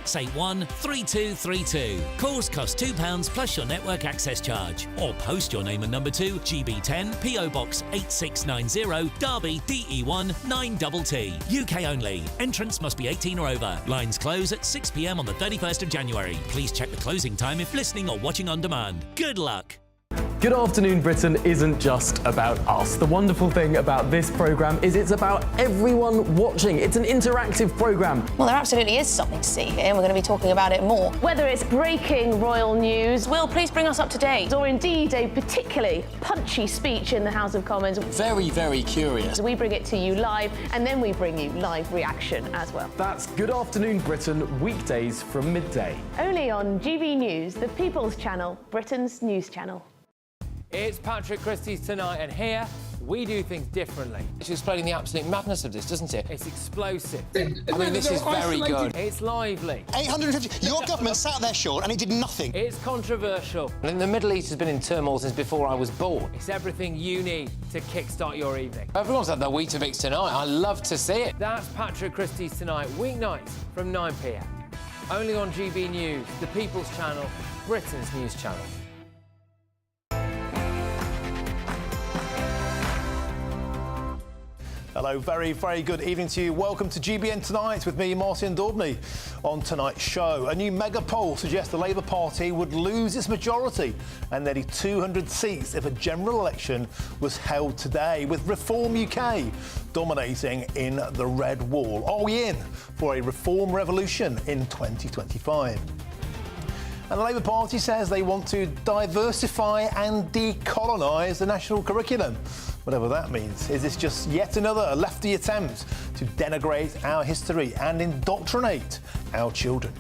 681 3232. Calls cost £2 plus your network access charge. Or post your name and number to GB10 PO Box 8690 Derby DE1 9TT. UK only. Entrance must be 18 or over. Lines close at 6 p.m. on the 31st of January. Please check the closing time if listening or watching on demand. Good luck. Good Afternoon Britain isn't just about us. The wonderful thing about this programme is it's about everyone watching. It's an interactive programme. Well, there absolutely is something to see here, and we're going to be talking about it more. Whether it's breaking royal news, Will, please bring us up to date, or indeed a particularly punchy speech in the House of Commons. Very, very curious. We bring it to you live, and then we bring you live reaction as well. That's Good Afternoon Britain, weekdays from midday. Only on GB News, the People's Channel, Britain's news channel. It's Patrick Christie's Tonight, and here we do things differently. It's explaining the absolute madness of this, doesn't it? It's explosive. I mean, this is very good. It's lively. 850. Your government sat there, Sean, and it did nothing. It's controversial. And the Middle East has been in turmoil since before I was born. It's everything you need to kickstart your evening. Everyone's had their Weetabix tonight. I love to see it. That's Patrick Christie's Tonight, weeknights from 9 p.m. Only on GB News, the People's Channel, Britain's news channel. Hello, very, very good evening to you. Welcome to GBN Tonight with me, Martin Daubney. On tonight's show, a new mega poll suggests the Labour Party would lose its majority and nearly 200 seats if a general election was held today, with Reform UK dominating in the red wall. Are we in for a reform revolution in 2025? And the Labour Party says they want to diversify and decolonise the national curriculum. Whatever that means. Is this just yet another lefty attempt to denigrate our history and indoctrinate our children?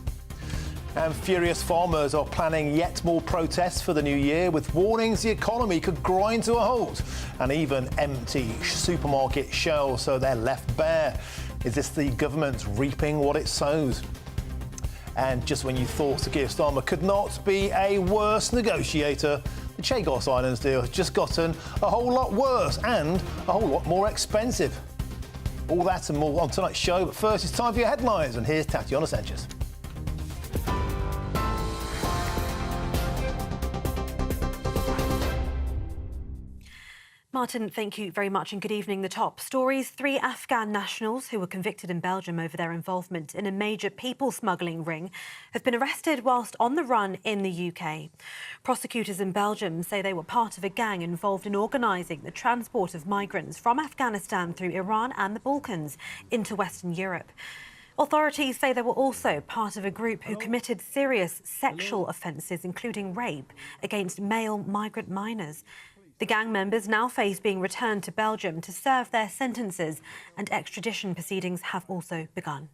And furious farmers are planning yet more protests for the new year, with warnings the economy could grind to a halt and even empty supermarket shelves so they're left bare. Is this the government reaping what it sows? And just when you thought Sir Keir Starmer could not be a worse negotiator, the Chagos Islands deal has just gotten a whole lot worse and a whole lot more expensive. All that and more on tonight's show, but first it's time for your headlines, and here's Tatiana Sanchez. Martin, thank you very much and good evening. The top stories: 3 Afghan nationals who were convicted in Belgium over their involvement in a major people smuggling ring have been arrested whilst on the run in the UK. Prosecutors in Belgium say they were part of a gang involved in organising the transport of migrants from Afghanistan through Iran and the Balkans into Western Europe. Authorities say they were also part of a group who committed serious sexual offences, including rape, against male migrant minors. The gang members now face being returned to Belgium to serve their sentences, and extradition proceedings have also begun.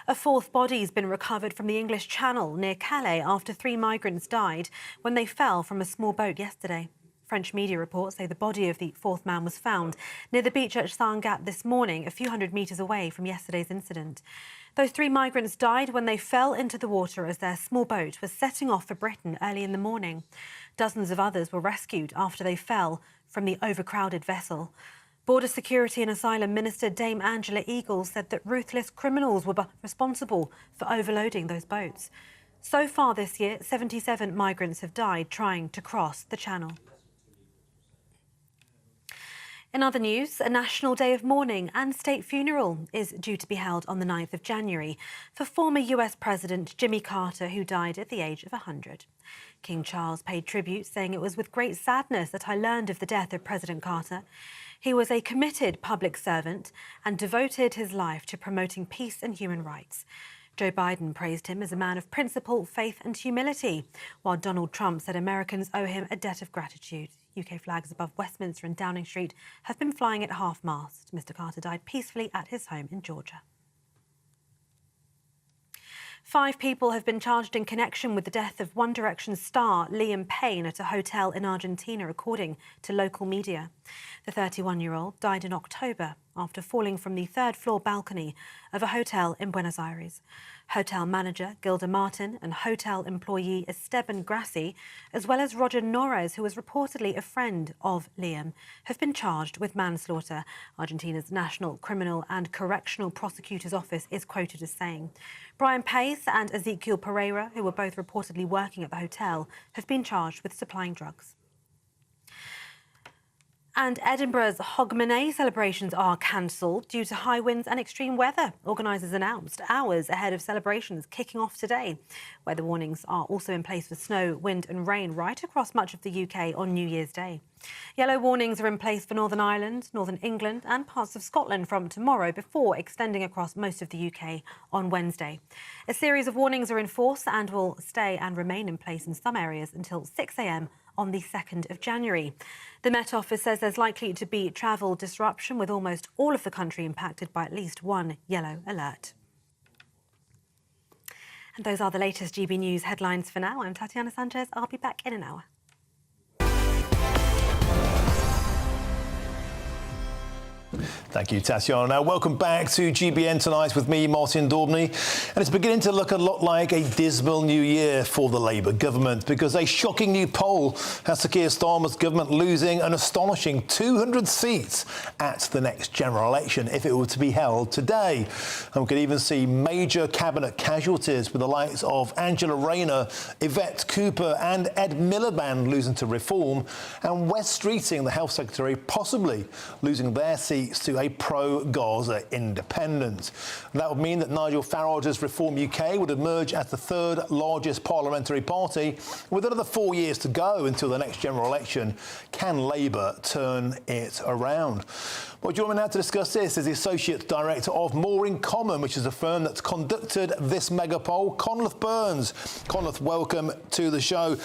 A 4th body has been recovered from the English Channel near Calais after 3 migrants died when they fell from a small boat yesterday. French media reports say the body of the 4th man was found near the beach at Sangatte this morning, a few hundred metres away from yesterday's incident. Those 3 migrants died when they fell into the water as their small boat was setting off for Britain early in the morning. Dozens of others were rescued after they fell from the overcrowded vessel. Border Security and Asylum Minister Dame Angela Eagles said that ruthless criminals were responsible for overloading those boats. So far this year, 77 migrants have died trying to cross the Channel. In other news, a national day of mourning and state funeral is due to be held on the 9th of January for former US President Jimmy Carter, who died at the age of 100. King Charles paid tribute, saying, "It was with great sadness that I learned of the death of President Carter. He was a committed public servant and devoted his life to promoting peace and human rights." Joe Biden praised him as a man of principle, faith and humility, while Donald Trump said Americans owe him a debt of gratitude. UK flags above Westminster and Downing Street have been flying at half-mast. Mr Carter died peacefully at his home in Georgia. 5 people have been charged in connection with the death of One Direction star Liam Payne at a hotel in Argentina, according to local media. The 31-year-old died in October after falling from the third-floor balcony of a hotel in Buenos Aires. Hotel manager Gilda Martin and hotel employee Esteban Grassi, as well as Roger Norres, who was reportedly a friend of Liam, have been charged with manslaughter. Argentina's National Criminal and Correctional Prosecutor's Office is quoted as saying. Brian Pace and Ezequiel Pereira, who were both reportedly working at the hotel, have been charged with supplying drugs. And Edinburgh's Hogmanay celebrations are cancelled due to high winds and extreme weather, organisers announced hours ahead of celebrations kicking off today. Weather warnings are also in place for snow, wind and rain right across much of the UK on New Year's Day. Yellow warnings are in place for Northern Ireland, Northern England and parts of Scotland from tomorrow before extending across most of the UK on Wednesday. A series of warnings are in force and will stay and remain in place in some areas until 6 a.m. on the 2nd of January. The Met Office says there's likely to be travel disruption, with almost all of the country impacted by at least one yellow alert. And those are the latest GB News headlines for now. I'm Tatiana Sanchez. I'll be back in an hour. Thank you, Tatiana. Now, welcome back to GBN Tonight with me, Martin Daubney. And it's beginning to look a lot like a dismal new year for the Labour government, because a shocking new poll has Sir Keir Starmer's government losing an astonishing 200 seats at the next general election if it were to be held today. And we could even see major cabinet casualties with the likes of Angela Rayner, Yvette Cooper and Ed Miliband losing to Reform, and Wes Streeting, the Health Secretary, possibly losing their seats to a pro-Gaza independent. And that would mean that Nigel Farage's Reform UK would emerge as the third largest parliamentary party. With another 4 years to go until the next general election, can Labour turn it around? Well, joining me now to discuss this is the Associate Director of More in Common, which is a firm that's conducted this mega poll, Conleth Burns. Conleth, welcome to the show.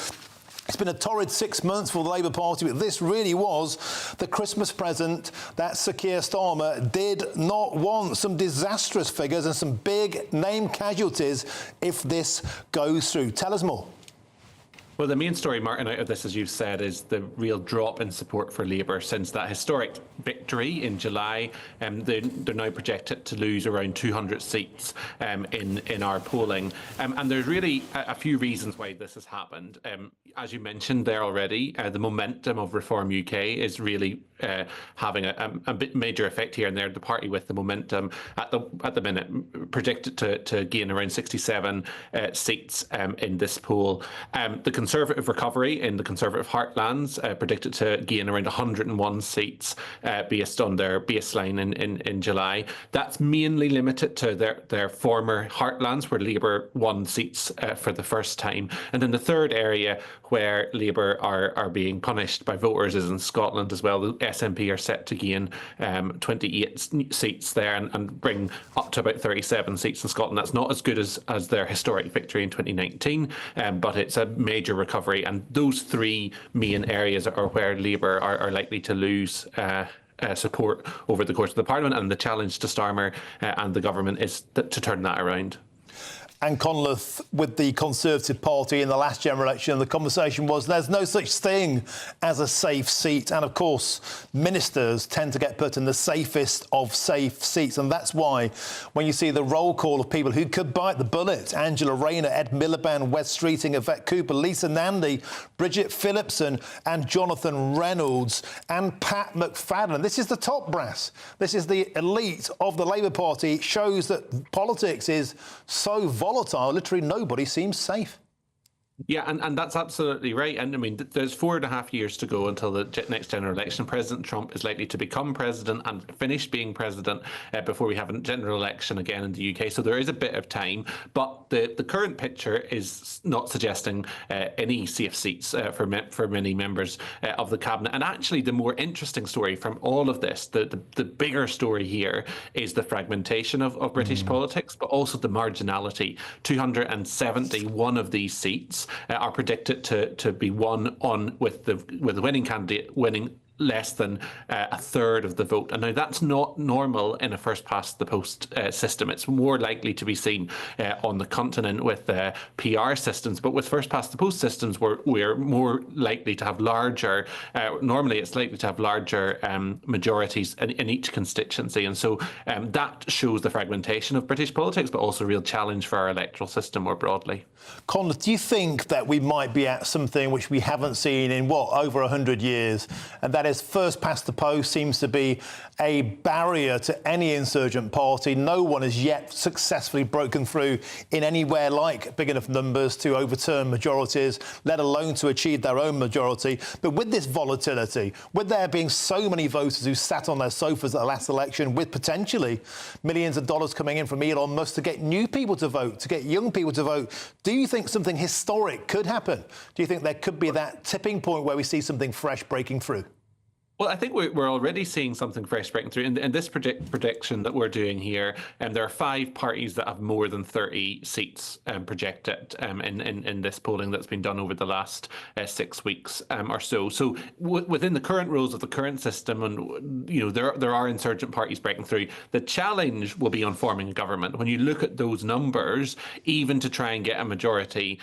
It's been a torrid 6 months for the Labour Party, but this really was the Christmas present that Sir Keir Starmer did not want. Some disastrous figures and some big name casualties if this goes through. Tell us more. Well, the main story, Martin, out of this, as you've said, is the real drop in support for Labour since that historic victory in July. They're now projected to lose around 200 seats in our polling. And there's really a few reasons why this has happened. As you mentioned there already, the momentum of Reform UK is really having a bit major effect here, and they're the party with the momentum at the minute, predicted to gain around 67 seats in this poll. The Conservative Recovery in the Conservative Heartlands predicted to gain around 101 seats based on their baseline in July. That's mainly limited to their former Heartlands, where Labour won seats for the first time. And then the third area where Labour are being punished by voters is in Scotland as well. The SNP are set to gain 28 seats there and bring up to about 37 seats in Scotland. That's not as good as their historic victory in 2019, but it's a major recovery. And those three main areas are where Labour are likely to lose support over the course of the Parliament, and the challenge to Starmer and the government is to turn that around. And Conleth, with the Conservative Party in the last general election, the conversation was there's no such thing as a safe seat. And of course, ministers tend to get put in the safest of safe seats. And that's why when you see the roll call of people who could bite the bullet, Angela Rayner, Ed Miliband, Wes Streeting, Yvette Cooper, Lisa Nandy, Bridget Phillipson and Jonathan Reynolds and Pat McFadden. This is the top brass. This is the elite of the Labour Party. It shows that politics is so volatile, literally nobody seems safe. Yeah, and that's absolutely right. And I mean, there's 4.5 years to go until the next general election. President Trump is likely to become president and finish being president before we have a general election again in the UK. So there is a bit of time. But the current picture is not suggesting any safe seats for many members of the cabinet. And actually, the more interesting story from all of this, the bigger story here, is the fragmentation of British politics, but also the marginality. 271 of these seats are predicted to be won on with the winning candidate winning less than a third of the vote. And now that's not normal in a first-past-the-post system. It's more likely to be seen on the continent with PR systems, but with first-past-the-post systems, we're more likely to have larger, normally it's likely to have larger majorities in each constituency. And so that shows the fragmentation of British politics, but also a real challenge for our electoral system more broadly. Conor, do you think that we might be at something which we haven't seen in, over 100 years, and that is first past the post seems to be a barrier to any insurgent party? No one has yet successfully broken through in anywhere like big enough numbers to overturn majorities, let alone to achieve their own majority. But with this volatility, with there being so many voters who sat on their sofas at the last election, with potentially millions of dollars coming in from Elon Musk to get new people to vote, to get young people to vote, do you think something historic could happen? Do you think there could be that tipping point where we see something fresh breaking through? Well, I think we're already seeing something fresh breaking through. In this prediction that we're doing here, there are 5 parties that have more than 30 seats projected in this polling that's been done over the last 6 weeks or so. So within the current rules of the current system, and there are insurgent parties breaking through. The challenge will be on forming a government. When you look at those numbers, even to try and get a majority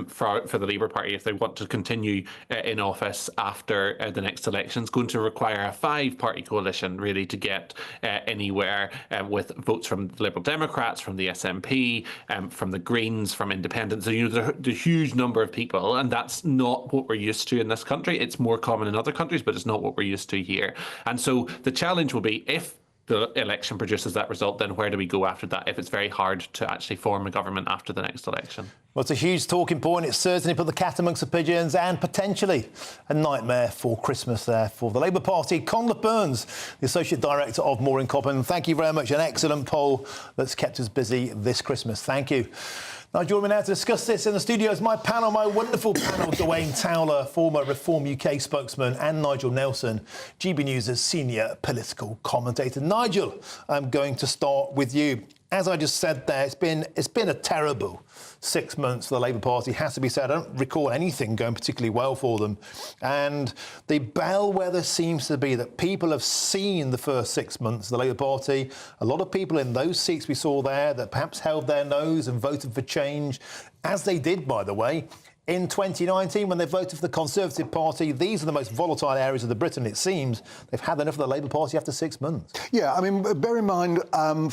for the Labour Party, if they want to continue in office after the next election, it's going to require a 5-party coalition really to get anywhere, with votes from the Liberal Democrats, from the SNP, from the Greens, from Independents. So, there's a huge number of people, and that's not what we're used to in this country. It's more common in other countries, but it's not what we're used to here. And so the challenge will be, if the election produces that result, then where do we go after that if it's very hard to actually form a government after the next election? Well, it's a huge talking point. It's certainly put the cat amongst the pigeons, and potentially a nightmare for Christmas there for the Labour Party. Conor Burns, the Associate Director of More in Common, thank you very much. An excellent poll that's kept us busy this Christmas. Thank you. Now, joining me now to discuss this in the studio is my panel, my wonderful panel, Dwayne Towler, former Reform UK spokesman, and Nigel Nelson, GB News' senior political commentator. Nigel, I'm going to start with you. As I just said there, it's been a terrible 6 months for the Labour Party, has to be said. I don't recall anything going particularly well for them. And the bellwether seems to be that people have seen the first 6 months of the Labour Party. A lot of people in those seats we saw there that perhaps held their nose and voted for change, as they did, by the way, in 2019 when they voted for the Conservative Party. These are the most volatile areas of the Britain, it seems. They've had enough of the Labour Party after 6 months. Yeah, I mean, bear in mind,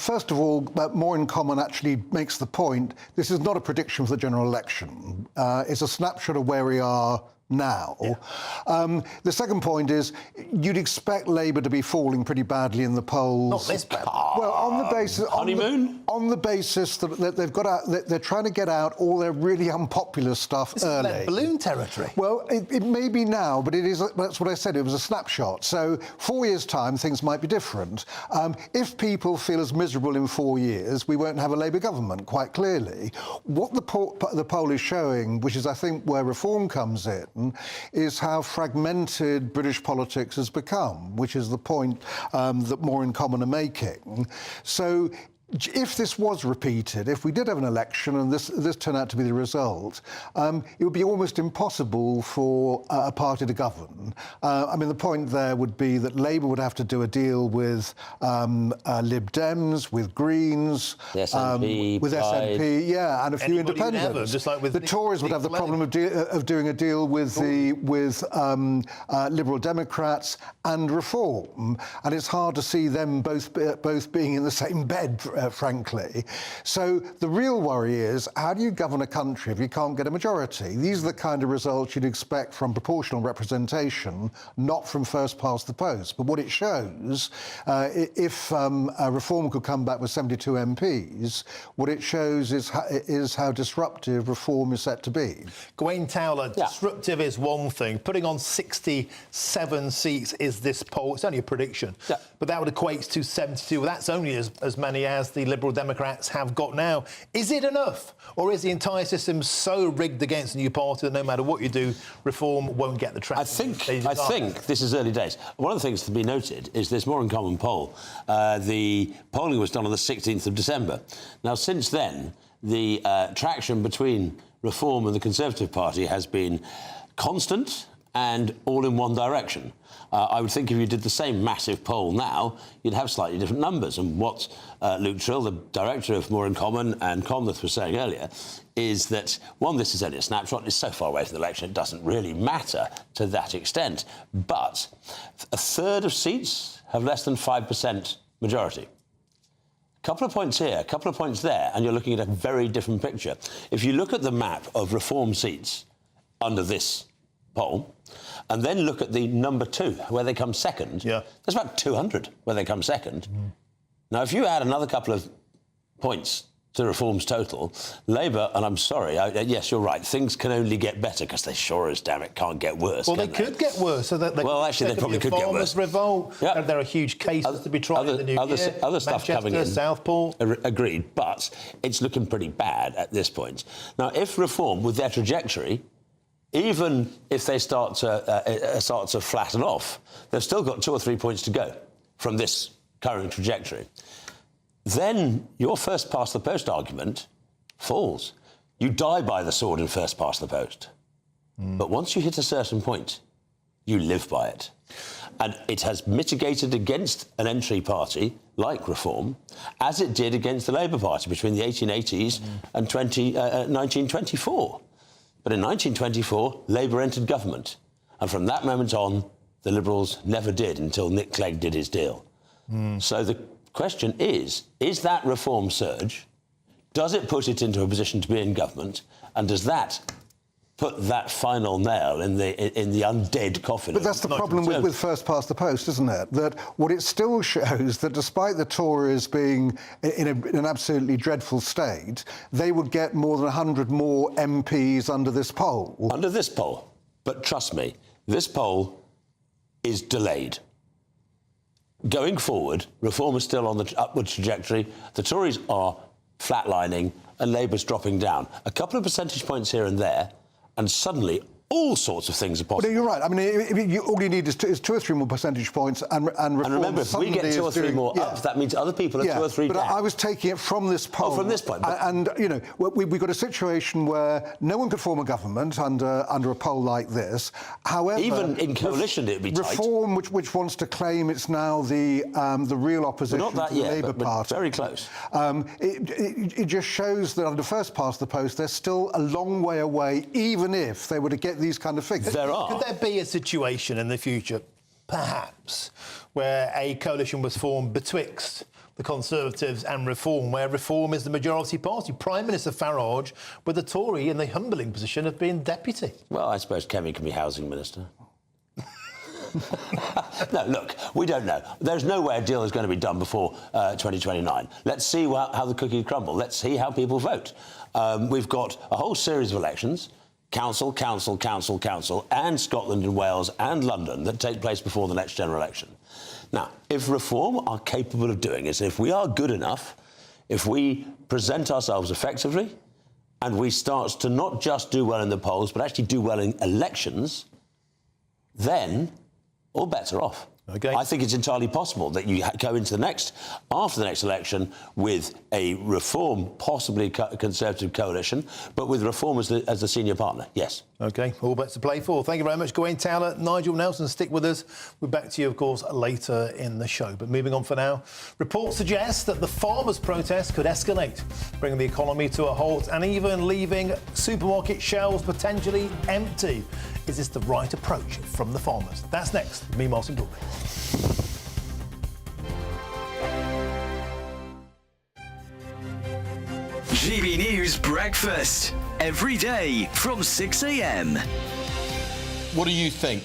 first of all, More in Common actually makes the point, this is not a prediction for the general election. It's a snapshot of where we are now. Yeah. The second point is you'd expect Labour to be falling pretty badly in the polls. Not this bad. Well, on the basis honeymoon. On the basis that they've got out, they're trying to get out all their really unpopular stuff early. This is balloon territory. Well, it may be now, but it is. That's what I said. It was a snapshot. So 4 years' time, things might be different. If people feel as miserable in 4 years, we won't have a Labour government. Quite clearly, what the poll is showing, which is I think where reform comes in, is how fragmented British politics has become, which is the point that More in Common are making. So if this was repeated, if we did have an election and this turned out to be the result, it would be almost impossible for a party to govern. I mean, the point there would be that Labour would have to do a deal with Lib Dems, with Greens, SNP, with SNP, yeah, and a few independents. Just like with the Tories would have the problem of doing a deal with Liberal Democrats and Reform, and it's hard to see them both being in the same bed. Frankly. So the real worry is, how do you govern a country if you can't get a majority? These are the kind of results you'd expect from proportional representation, not from first past the post. But what it shows, if Reform could come back with 72 MPs, what it shows is how disruptive Reform is set to be. Dwayne Towler, disruptive is one thing. Putting on 67 seats is this poll. It's only a prediction. Yeah. But that would equate to 72. Well, that's only as many as the Liberal Democrats have got now. Is it enough? Or is the entire system so rigged against a new party that no matter what you do, Reform won't get the traction? I think this is early days. One of the things to be noted is this More in Common poll. The polling was done on the 16th of December. Now, since then, the traction between Reform and the Conservative Party has been constant and all in one direction. I would think if you did the same massive poll now, you'd have slightly different numbers. And what Luke Trill, the director of More in Common, and Conleth was saying earlier is that, one, this is only a snapshot. It's so far away from the election, it doesn't really matter to that extent. But a third of seats have less than 5% majority. A couple of points here, a couple of points there, and you're looking at a very different picture. If you look at the map of Reform seats under this poll, and then look at the number 2, where they come second, there's about 200 where they come second. Now, if you add another couple of points to Reform's total, Labour, and I'm sorry, yes, you're right, things can only get better, because they sure as damn it can't get worse. Well, they could get worse. So that well, actually, they probably could get worse. Revolt. Yeah. There are huge cases to be tried in the new year. Other stuff coming in. Southport. Agreed, but it's looking pretty bad at this point. Now, if Reform, with their trajectory, even if they start to flatten off, they've still got 2 or 3 points to go from this current trajectory. Then your first past the post argument falls. You die by the sword in first past the post. But once you hit a certain point, you live by it. And it has mitigated against an entry party like Reform, as it did against the Labour Party between the 1880s and 1924. But in 1924, Labour entered government. And from that moment on, the Liberals never did until Nick Clegg did his deal. So the question is that Reform surge, does it put it into a position to be in government? And does that put that final nail in the undead coffin? But that's the problem with first past the post, isn't it? That what it still shows that despite the Tories being in an absolutely dreadful state, they would get more than 100 more MPs under this poll. Under this poll. But trust me, this poll is delayed. Going forward, Reform is still on the upward trajectory. The Tories are flatlining and Labour's dropping down. A couple of percentage points here and there, and suddenly all sorts of things are possible. But you're right. I mean, all you need is 2 or 3 more percentage points, and Reform. And remember, if we get 2 or 3 more up, that means other people are 2 or 3 but down. I was taking it from this poll. Oh, from this point. And you know, we've got a situation where no one could form a government under a poll like this. However, even in coalition, it'd be tight. Reform, which wants to claim it's now the real opposition not that to the yet, Labour but Party. Very close. It just shows that under first past the post, they're still a long way away, even if they were to get these kind of figures. Could there be a situation in the future, perhaps, where a coalition was formed betwixt the Conservatives and Reform, where Reform is the majority party? Prime Minister Farage with a Tory in the humbling position of being deputy. Well, I suppose Kemi can be housing minister. No, look, we don't know. There's no way a deal is going to be done before 2029. Let's see how the cookies crumble. Let's see how people vote. We've got a whole series of elections. Council, and Scotland and Wales and London that take place before the next general election. Now, if Reform are capable of doing is if we are good enough, if we present ourselves effectively, and we start to not just do well in the polls, but actually do well in elections, then all bets are off. Okay. I think it's entirely possible that you go into after the next election with a Reform, possibly Conservative coalition, but with Reform as the senior partner, yes. OK, all bets to play for. Thank you very much, Gawain Towler, Nigel Nelson. Stick with us. We're back to you, of course, later in the show. But moving on for now, reports suggest that the farmers' protest could escalate, bringing the economy to a halt and even leaving supermarket shelves potentially empty. Is this the right approach from the farmers? That's next. Me, Martin Dorby. GB News Breakfast. Every day from 6 a.m. What do you think?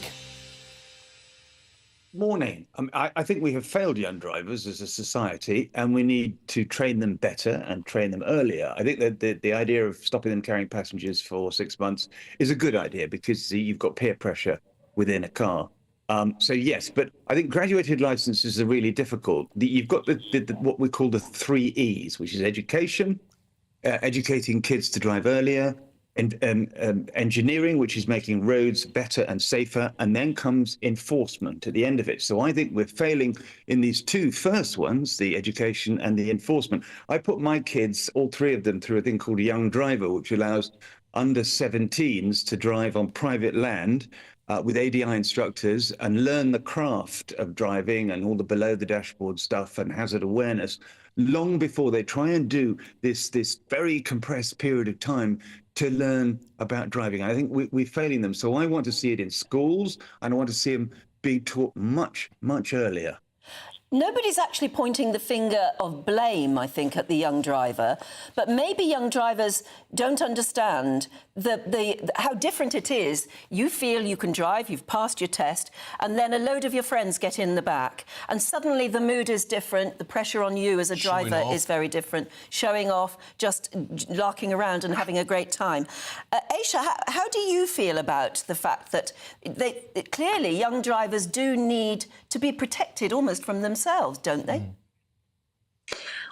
Morning. I think we have failed young drivers as a society, and we need to train them better and train them earlier. I think that the idea of stopping them carrying passengers for 6 months is a good idea because you've got peer pressure within a car. So yes, but I think graduated licenses are really difficult. You've got what we call the 3 E's, which is education, educating kids to drive earlier, and engineering, which is making roads better and safer, and then comes enforcement at the end of it. So I think we're failing in these 2 first ones, the education and the enforcement. I put my kids, all 3 of them, through a thing called a young driver, which allows under 17s to drive on private land with ADI instructors and learn the craft of driving and all the below the dashboard stuff and hazard awareness long before they try and do this very compressed period of time to learn about driving. I think we're failing them. So I want to see it in schools, and I want to see them being taught much, much earlier. Nobody's actually pointing the finger of blame, I think, at the young driver, but maybe young drivers don't understand how different it is. You feel you can drive, you've passed your test, and then a load of your friends get in the back, and suddenly the mood is different, the pressure on you as a driver is very different, showing off, just larking around and having a great time. Aisha, how do you feel about the fact that clearly young drivers do need to be protected almost from themselves, don't they?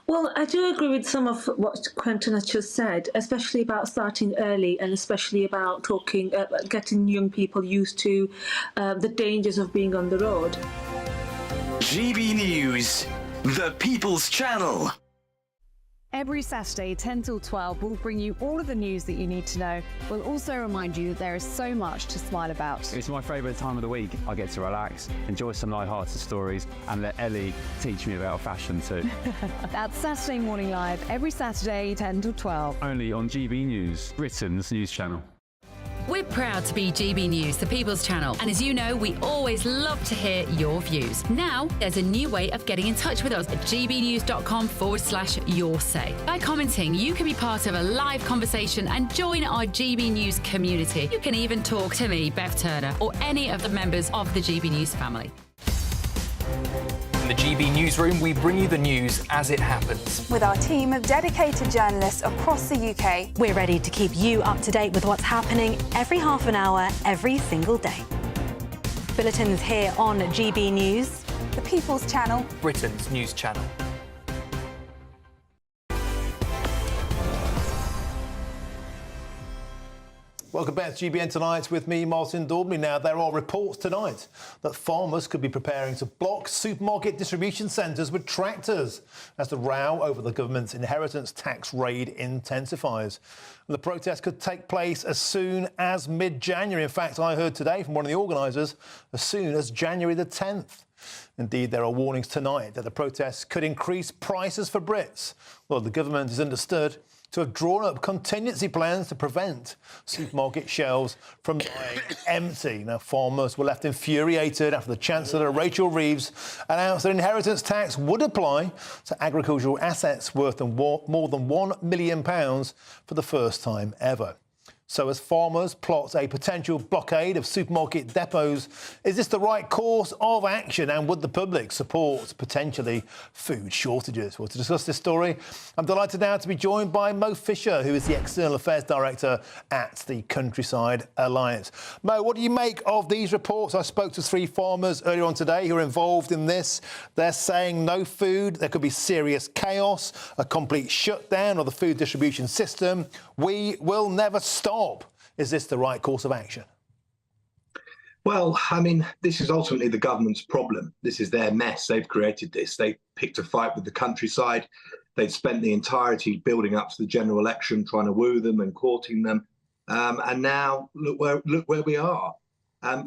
Well, I do agree with some of what Quentin has just said, especially about starting early and especially about getting young people used to the dangers of being on the road. GB News, the People's Channel. Every Saturday, 10 till 12, we'll bring you all of the news that you need to know. We'll also remind you that there is so much to smile about. It's my favourite time of the week. I get to relax, enjoy some light-hearted stories, and let Ellie teach me about fashion too. That's Saturday Morning Live, every Saturday, 10 till 12. Only on GB News, Britain's news channel. We're proud to be GB News, the People's Channel, and as you know, we always love to hear your views. Now, there's a new way of getting in touch with us at gbnews.com/your-say. By commenting, you can be part of a live conversation and join our GB News community. You can even talk to me, Bev Turner, or any of the members of the GB News family. In the GB Newsroom, we bring you the news as it happens. With our team of dedicated journalists across the UK, we're ready to keep you up to date with what's happening every half an hour, every single day. Bulletins here on GB News, the People's Channel, Britain's news channel. Welcome back to GBN Tonight with me, Martin Daubney. Now, there are reports tonight that farmers could be preparing to block supermarket distribution centres with tractors as the row over the government's inheritance tax raid intensifies. And the protest could take place as soon as mid-January. In fact, I heard today from one of the organisers, as soon as January the 10th. Indeed, there are warnings tonight that the protests could increase prices for Brits. Well, the government is understood to have drawn up contingency plans to prevent supermarket shelves from lying empty. Now, farmers were left infuriated after the Chancellor, Rachel Reeves, announced that inheritance tax would apply to agricultural assets worth more than £1 million for the first time ever. So as farmers plot a potential blockade of supermarket depots, is this the right course of action, and would the public support potentially food shortages? Well, to discuss this story, I'm delighted now to be joined by Mo Fisher, who is the External Affairs Director at the Countryside Alliance. Mo, what do you make of these reports? I spoke to 3 farmers earlier on today who are involved in this. They're saying no food, there could be serious chaos, a complete shutdown of the food distribution system. We will never stop. Is this the right course of action? Well, I mean, this is ultimately the government's problem. This is their mess. They've created this. They picked a fight with the countryside. They'd spent the entirety building up to the general election, trying to woo them and courting them. And now look where we are.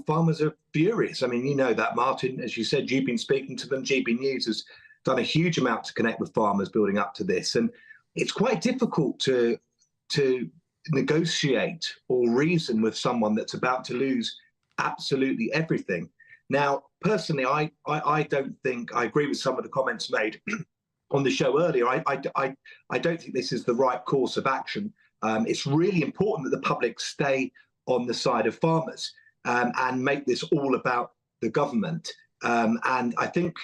Farmers are furious. I mean, you know that, Martin. As you said, you've been speaking to them. GB News has done a huge amount to connect with farmers building up to this. And it's quite difficult to negotiate or reason with someone that's about to lose absolutely everything. Now, personally, I don't think I agree with some of the comments made on the show earlier. I don't think this is the right course of action. It's really important that the public stay on the side of farmers and make this all about the government. And I think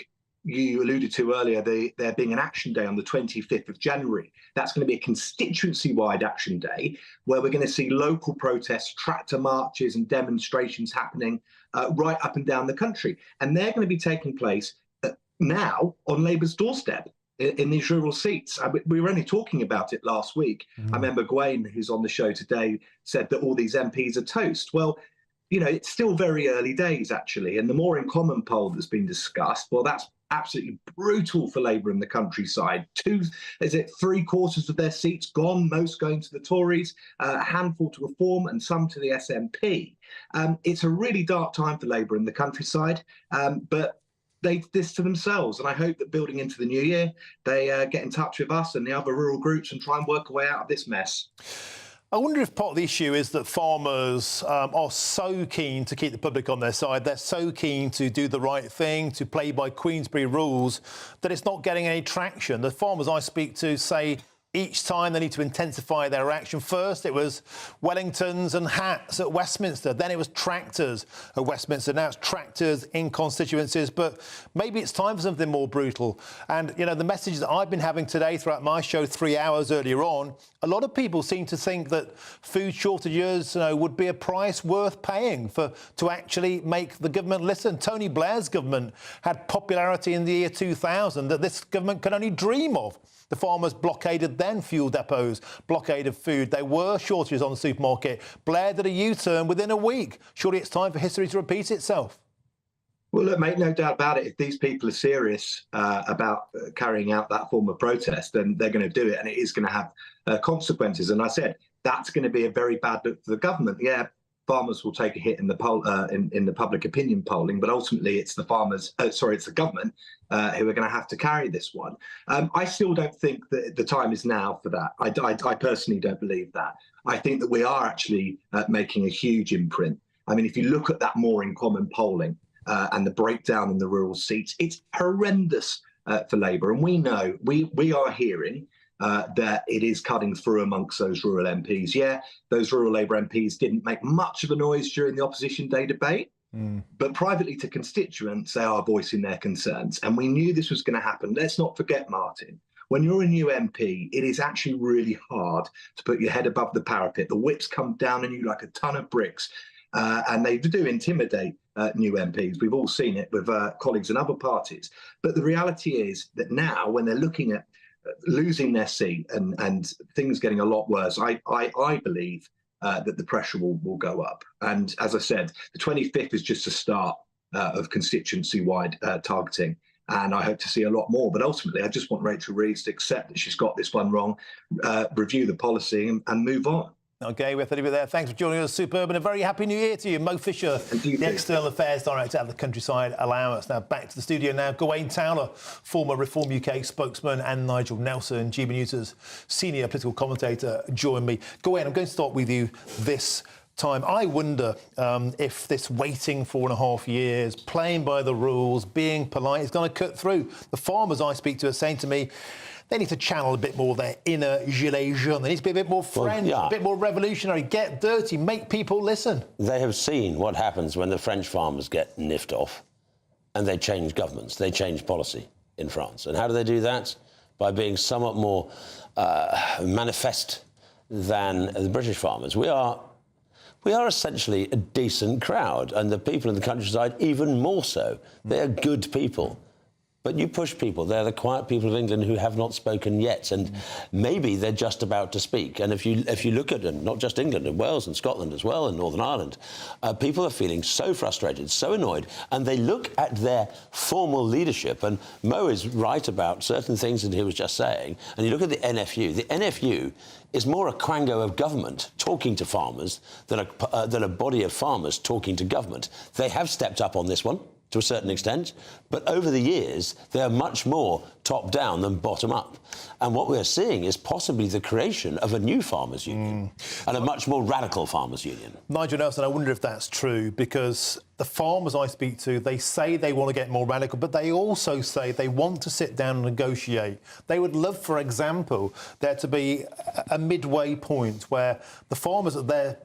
you alluded to earlier, there being an action day on the 25th of January. That's going to be a constituency-wide action day where we're going to see local protests, tractor marches and demonstrations happening right up and down the country. And they're going to be taking place now on Labour's doorstep in these rural seats. We were only talking about it last week. I remember Gwen, who's on the show today, said that all these MPs are toast. Well, you know, it's still very early days, actually. And the More in Common poll that's been discussed, well, that's absolutely brutal for Labour in the countryside. 3/4 of their seats gone, most going to the Tories, a handful to Reform and some to the SNP. It's a really dark time for Labour in the countryside, but they did this to themselves. And I hope that building into the new year, they get in touch with us and the other rural groups and try and work a way out of this mess. I wonder if part of the issue is that farmers are so keen to keep the public on their side, they're so keen to do the right thing, to play by Queensberry rules, that it's not getting any traction. The farmers I speak to say each time they need to intensify their action. First, it was Wellingtons and hats at Westminster. Then it was tractors at Westminster. Now it's tractors in constituencies. But maybe it's time for something more brutal. And, you know, the message that I've been having today throughout my show 3 hours earlier on, a lot of people seem to think that food shortages, you know, would be a price worth paying to actually make the government listen. Tony Blair's government had popularity in the year 2000 that this government could only dream of. The farmers blockaded then fuel depots, blockaded food. There were shortages on the supermarket. Blair did a U-turn within a week. Surely it's time for history to repeat itself. Well, look, mate, no doubt about it. If these people are serious about carrying out that form of protest, then they're going to do it, and it is going to have consequences. And I said that's going to be a very bad look for the government. Yeah, farmers will take a hit in the poll in the public opinion polling, but ultimately it's the farmers. It's the government who are going to have to carry this one. I still don't think that the time is now for that. I personally don't believe that. I think that we are actually making a huge imprint. I mean, if you look at that More in Common polling and the breakdown in the rural seats, it's horrendous for Labour. And we know, we are hearing that it is cutting through amongst those rural MPs. Yeah, those rural Labour MPs didn't make much of a noise during the Opposition Day debate, but privately to constituents, they are voicing their concerns. And we knew this was going to happen. Let's not forget, Martin, when you're a new MP, it is actually really hard to put your head above the parapet. The whips come down on you like a ton of bricks, and they do intimidate new MPs. We've all seen it with colleagues in other parties. But the reality is that now, when they're looking at losing their seat and things getting a lot worse, I believe that the pressure will go up. And as I said, the 25th is just a start of constituency-wide targeting. And I hope to see a lot more. But ultimately, I just want Rachel Reeves to accept that she's got this one wrong, review the policy and move on. OK, we have to leave it there. Thanks for joining us, Superb, and a very happy New Year to you. Mo Fisher, the External Affairs Director at the Countryside Allowance. Now back to the studio now. Gawain Towler, former Reform UK spokesman, and Nigel Nelson, GBNews' senior political commentator, join me. Gawain, I'm going to start with you this time. I wonder if this waiting 4.5 years, playing by the rules, being polite, is going to cut through. The farmers I speak to are saying to me, they need to channel a bit more their inner gilets jaunes. They need to be a bit more French, a bit more revolutionary, get dirty, make people listen. They have seen what happens when the French farmers get nipped off and they change governments, they change policy in France. And how do they do that? By being somewhat more manifest than the British farmers. We are essentially a decent crowd, and the people in the countryside even more so. They are good people. But you push people. They're the quiet people of England who have not spoken yet, and maybe they're just about to speak. And if you look at them, not just England, and Wales and Scotland as well, and Northern Ireland, people are feeling so frustrated, so annoyed, and they look at their formal leadership. And Mo is right about certain things that he was just saying. And you look at the NFU. The NFU is more a quango of government talking to farmers than a body of farmers talking to government. They have stepped up on this one, to a certain extent, but over the years, they are much more top-down than bottom-up. And what we're seeing is possibly the creation of a new farmers' union and a much more radical farmers' union. Nigel Nelson, I wonder if that's true, because the farmers I speak to, they say they want to get more radical, but they also say they want to sit down and negotiate. They would love, for example, there to be a midway point where the farmers that they're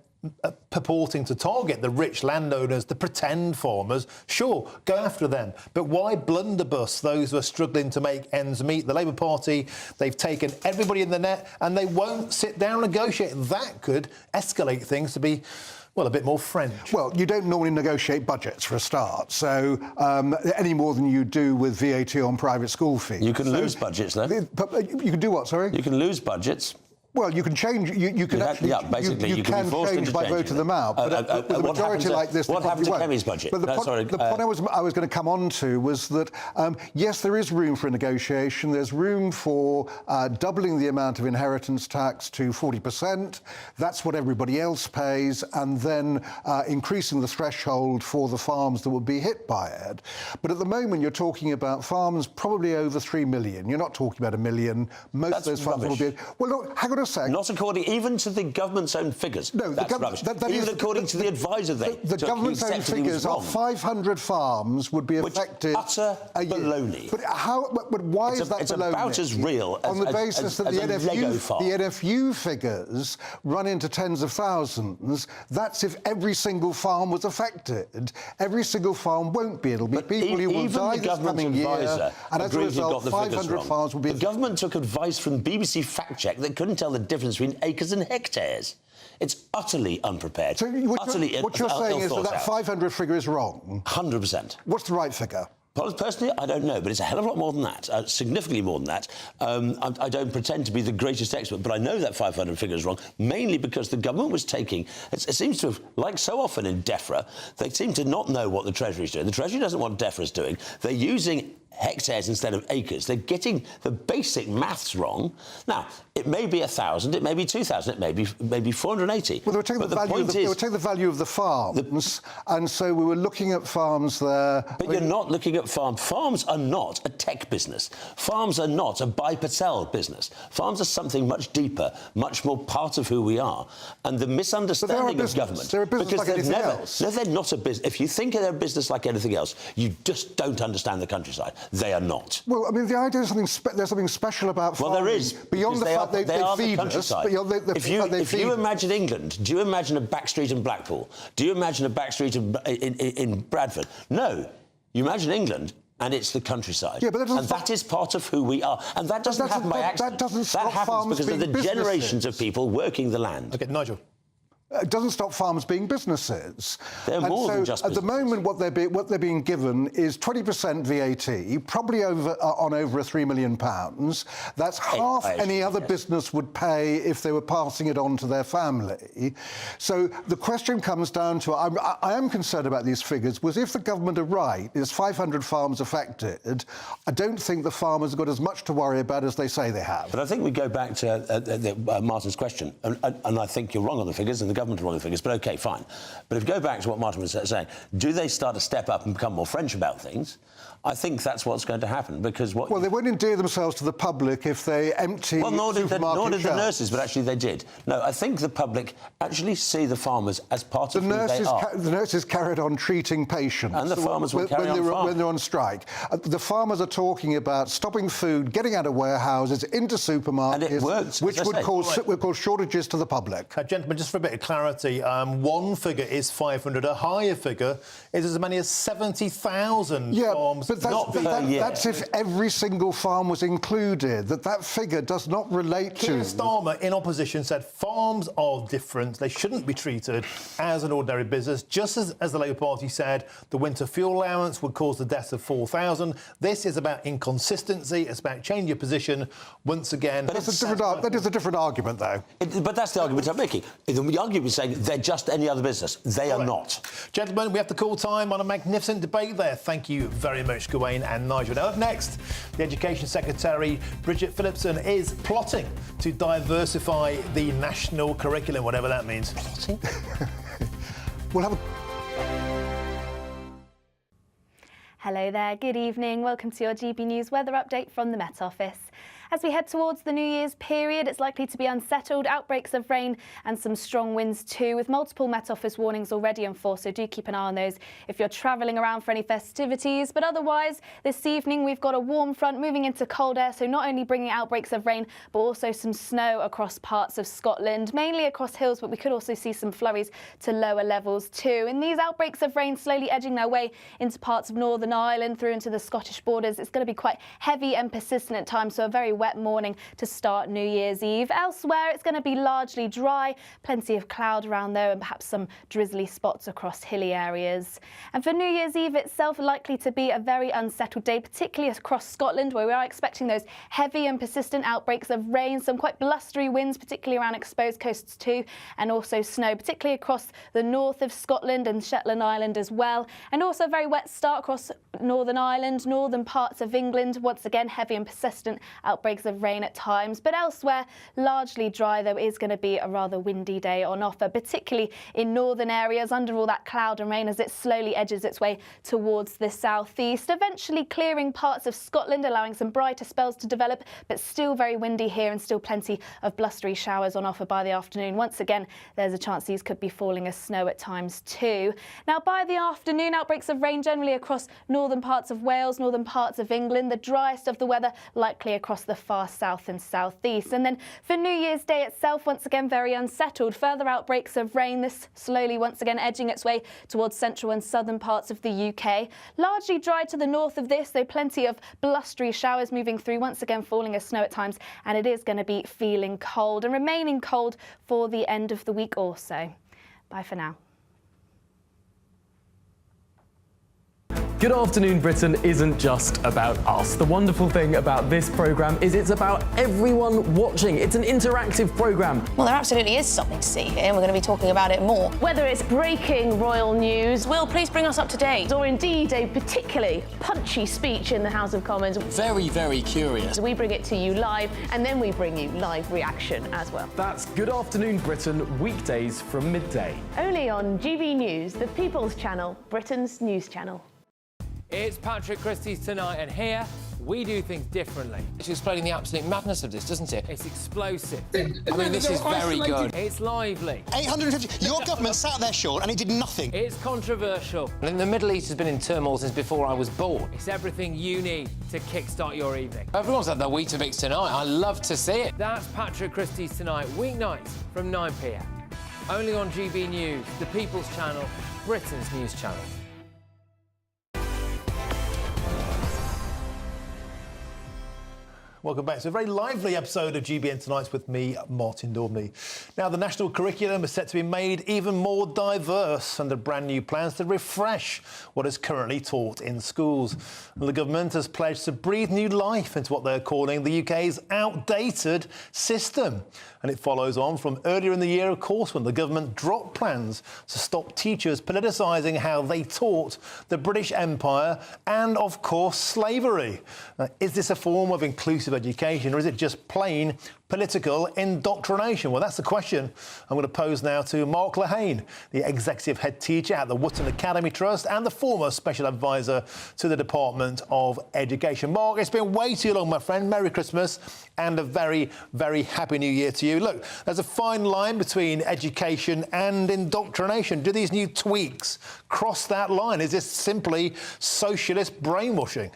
purporting to target, the rich landowners, the pretend farmers, sure, go after them. But why blunderbuss those who are struggling to make ends meet? The Labour Party, they've taken everybody in the net and they won't sit down and negotiate. That could escalate things to be, well, a bit more French. Well, you don't normally negotiate budgets for a start, so any more than you do with VAT on private school fees. You can lose budgets, though. You can do what, sorry? You can lose budgets. Well, you can change. You can actually. Yeah, basically, you can be forced change into by changing voting them out. But with a majority like this, what happened to Kemi's budget? But the point I was going to come on to was that yes, there is room for a negotiation. There's room for doubling the amount of inheritance tax to 40%. That's what everybody else pays, and then increasing the threshold for the farms that would be hit by it. But at the moment, you're talking about farms probably over 3 million. You're not talking about 1 million. Most of those farms will be. Well, look, hang on a sec. Not according even to the government's own figures. No, that's rubbish. Even according to the advisor, the government's own figures are 500 farms would be affected. Utter baloney. But how? But why is that baloney? It's about as real on the basis that the NFU figures run into tens of thousands. That's if every single farm was affected. Every single farm won't be. It'll be people who will die this coming year, and as a result, 500 farms will be. The government took advice from BBC Fact Check that couldn't tell the difference between acres and hectares. It's utterly unprepared. So what you're saying is that 500 figure is wrong? 100%. What's the right figure? Personally, I don't know, but it's a hell of a lot more than that, significantly more than that. I don't pretend to be the greatest expert, but I know that 500 figure is wrong, mainly because the government was taking... It seems to have, like so often in DEFRA, they seem to not know what the Treasury's doing. The Treasury doesn't know what DEFRA's doing. They're using hectares instead of acres. They're getting the basic maths wrong. Now, it may be 1,000, it may be 2,000, it may be 480. Well, they were taking the value of the farms, and so we were looking at farms there. But you're not looking at farms. Farms are not a tech business. Farms are not a buy-per-sell business. Farms are something much deeper, much more part of who we are. And the misunderstanding of government... They're a business like anything else. No, they're not a business. If you think they're a business like anything else, you just don't understand the countryside. They are not. Well, I mean, the idea is there's something special about farming. Well, there is. Beyond the fact they feed us. If you imagine England, do you imagine a back street in Blackpool? Do you imagine a back street in Bradford? No. You imagine England, and it's the countryside. Yeah, but that is part of who we are. And that doesn't happen by accident. That happens because of the generations of people working the land. OK, Nigel. It doesn't stop farms being businesses. They're more than just businesses. At the moment, what they're being given is 20% VAT, probably over £3 million. That's half any other business would pay if they were passing it on to their family. So the question comes down to, I am concerned about these figures, was if the government are right, there's 500 farms affected, I don't think the farmers have got as much to worry about as they say they have. But I think we go back to Martin's question, and I think you're wrong on the figures, and the government are wrong on the figures, but OK, fine. But if you go back to what Martin was saying, do they start to step up and become more French about things? I think that's what's going to happen, because what... Well, they won't endear themselves to the public if they empty nor did the nurses, but actually they did. No, I think the public actually see the farmers as part of who they are. The nurses carried on treating patients. And the farmers will carry on farming. When they're on strike. The farmers are talking about stopping food, getting out of warehouses, into supermarkets... And it works, which would cause shortages to the public. Gentlemen, just for a bit of clarity, one figure is 500, a higher figure is as many as 70,000 farms. But that's if every single farm was included. That figure does not relate to... Keir Starmer, in opposition, said farms are different. They shouldn't be treated as an ordinary business. Just as the Labour Party said, the winter fuel allowance would cause the deaths of 4,000. This is about inconsistency. It's about changing your position once again. But that is a different argument, though. But that's the argument I'm making. The argument is saying they're just any other business. They are not. Gentlemen, we have to call time on a magnificent debate there. Thank you very much, Gawain and Nigel. Now, up next, the Education Secretary, Bridget Phillipson, is plotting to diversify the national curriculum, whatever that means. Plotting? We'll have Hello there, good evening. Welcome to your GB News weather update from the Met Office. As we head towards the New Year's period, it's likely to be unsettled, outbreaks of rain and some strong winds too, with multiple Met Office warnings already in force, so do keep an eye on those if you're travelling around for any festivities. But otherwise, this evening we've got a warm front moving into cold air, so not only bringing outbreaks of rain, but also some snow across parts of Scotland, mainly across hills, but we could also see some flurries to lower levels too. And these outbreaks of rain slowly edging their way into parts of Northern Ireland, through into the Scottish borders. It's going to be quite heavy and persistent at times, so a very wet wet morning to start New Year's Eve. Elsewhere, it's going to be largely dry, plenty of cloud around there and perhaps some drizzly spots across hilly areas. And for New Year's Eve itself, likely to be a very unsettled day, particularly across Scotland, where we are expecting those heavy and persistent outbreaks of rain, some quite blustery winds, particularly around exposed coasts too, and also snow, particularly across the north of Scotland and Shetland Island as well. And also a very wet start across Northern Ireland, northern parts of England. Once again, heavy and persistent outbreaks of rain at times. But elsewhere, largely dry, though it is going to be a rather windy day on offer, particularly in northern areas under all that cloud and rain as it slowly edges its way towards the southeast, eventually clearing parts of Scotland, allowing some brighter spells to develop, but still very windy here and still plenty of blustery showers on offer by the afternoon. Once again, there's a chance these could be falling as snow at times too. Now, by the afternoon, outbreaks of rain generally across northern parts of Wales, northern parts of England, the driest of the weather likely across the far south and southeast. And then for New Year's Day itself, once again very unsettled. Further outbreaks of rain, this slowly once again edging its way towards central and southern parts of the UK. Largely dry to the north of this, though plenty of blustery showers moving through, once again falling as snow at times, and it is going to be feeling cold and remaining cold for the end of the week also. Bye for now. Good Afternoon Britain isn't just about us. The wonderful thing about this programme is it's about everyone watching. It's an interactive programme. Well, there absolutely is something to see here, and we're going to be talking about it more. Whether it's breaking royal news, Will, please bring us up to date. Or indeed a particularly punchy speech in the House of Commons. Very, very curious. We bring it to you live, and then we bring you live reaction as well. That's Good Afternoon Britain, weekdays from midday. Only on GB News, the People's Channel, Britain's news channel. It's Patrick Christie's Tonight, and here we do things differently. It's explaining the absolute madness of this, doesn't it? It's explosive. I mean, this is very good. It's lively. 850. Your government sat there short and it did nothing. It's controversial. And the Middle East has been in turmoil since before I was born. It's everything you need to kickstart your evening. Everyone's had their Weetabix tonight. I love to see it. That's Patrick Christie's Tonight, weeknights from 9 p.m. Only on GB News, the People's Channel, Britain's news channel. Welcome back to a very lively episode of GBN Tonight with me, Martin Daubney. Now, the national curriculum is set to be made even more diverse under brand new plans to refresh what is currently taught in schools. And the government has pledged to breathe new life into what they're calling the UK's outdated system. And it follows on from earlier in the year, of course, when the government dropped plans to stop teachers politicising how they taught the British Empire and, of course, slavery. Is this a form of inclusive education, or is it just plain political indoctrination? Well, that's the question I'm going to pose now to Mark Lehane, the executive head teacher at the Wootton Academy Trust and the former special advisor to the Department of Education. Mark, it's been way too long, my friend. Merry Christmas and a very, very happy New Year to you. Look, there's a fine line between education and indoctrination. Do these new tweaks cross that line? Is this simply socialist brainwashing?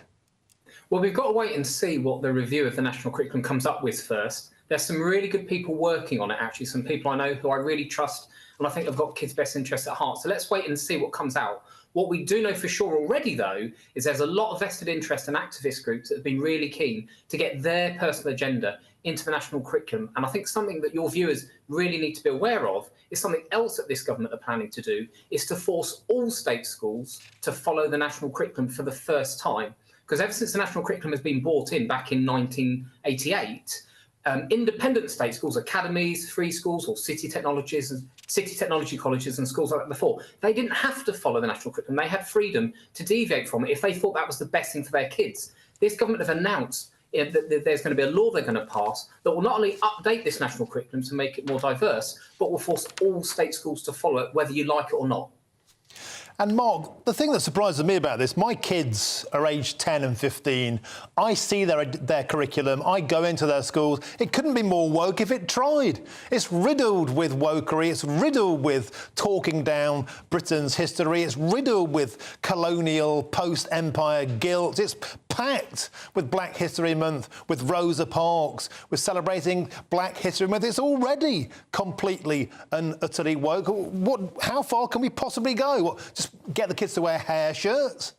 Well, we've got to wait and see what the review of the national curriculum comes up with first. There's some really good people working on it, actually, some people I know who I really trust, and I think have got kids' best interests at heart. So let's wait and see what comes out. What we do know for sure already, though, is there's a lot of vested interest and activist groups that have been really keen to get their personal agenda into the national curriculum. And I think something that your viewers really need to be aware of is something else that this government are planning to do, is to force all state schools to follow the national curriculum for the first time. Because ever since the national curriculum has been brought in back in 1988, independent state schools, academies, free schools, or city technology colleges and schools like that before, they didn't have to follow the national curriculum. They had freedom to deviate from it if they thought that was the best thing for their kids. This government have announced that there's going to be a law they're going to pass that will not only update this national curriculum to make it more diverse, but will force all state schools to follow it, whether you like it or not. And Mark, the thing that surprises me about this, my kids are aged 10 and 15. I see their curriculum. I go into their schools. It couldn't be more woke if it tried. It's riddled with wokery. It's riddled with talking down Britain's history. It's riddled with colonial, post-empire guilt. It's packed with Black History Month, with Rosa Parks, with celebrating Black History Month. It's already completely and utterly woke. How far can we possibly go? Just get the kids to wear hair shirts?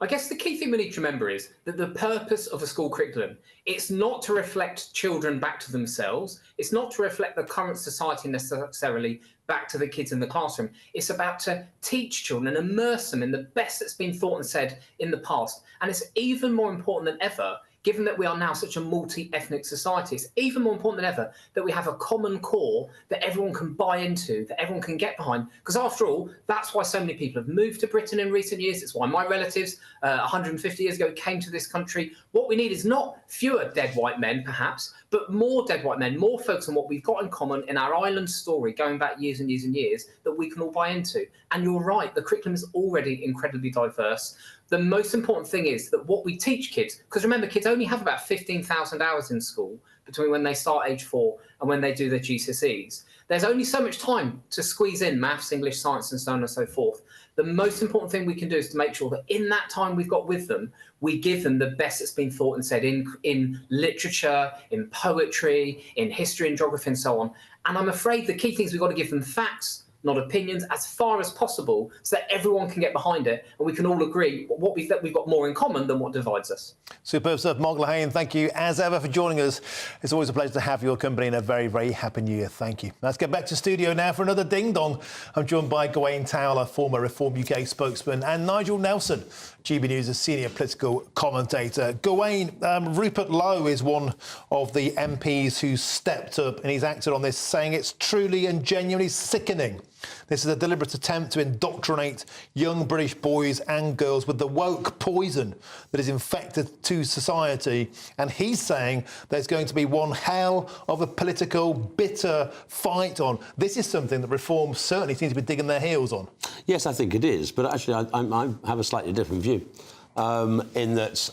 I guess the key thing we need to remember is that the purpose of a school curriculum, it's not to reflect children back to themselves. It's not to reflect the current society necessarily back to the kids in the classroom. It's about to teach children and immerse them in the best that's been thought and said in the past. And it's even more important than ever, given that we are now such a multi-ethnic society, it's even more important than ever that we have a common core that everyone can buy into, that everyone can get behind. Because after all, that's why so many people have moved to Britain in recent years. It's why my relatives 150 years ago came to this country. What we need is not fewer dead white men, perhaps, but more dead white men, more focus on what we've got in common in our island story going back years and years and years that we can all buy into. And you're right, the curriculum is already incredibly diverse. The most important thing is that what we teach kids, because remember, kids only have about 15,000 hours in school between when they start age 4 and when they do their GCSEs. There's only so much time to squeeze in maths, English, science, and so on and so forth. The most important thing we can do is to make sure that in that time we've got with them, we give them the best that's been thought and said in literature, in poetry, in history and geography and so on. And I'm afraid the key thing is we've got to give them facts, not opinions, as far as possible, so that everyone can get behind it and we can all agree that we've got more in common than what divides us. Superb stuff. Mark Lehane, thank you as ever for joining us. It's always a pleasure to have your company and a very, very happy new year. Thank you. Let's get back to studio now for another Ding Dong. I'm joined by Gawain Towler, former Reform UK spokesman, and Nigel Nelson, GB News' senior political commentator. Gawain, Rupert Lowe is one of the MPs who stepped up and he's acted on this, saying it's truly and genuinely sickening. This is a deliberate attempt to indoctrinate young British boys and girls with the woke poison that is infected to society. And he's saying there's going to be one hell of a political, bitter fight on. This is something that Reform certainly seems to be digging their heels on. Yes, I think it is. But actually, I have a slightly different view in that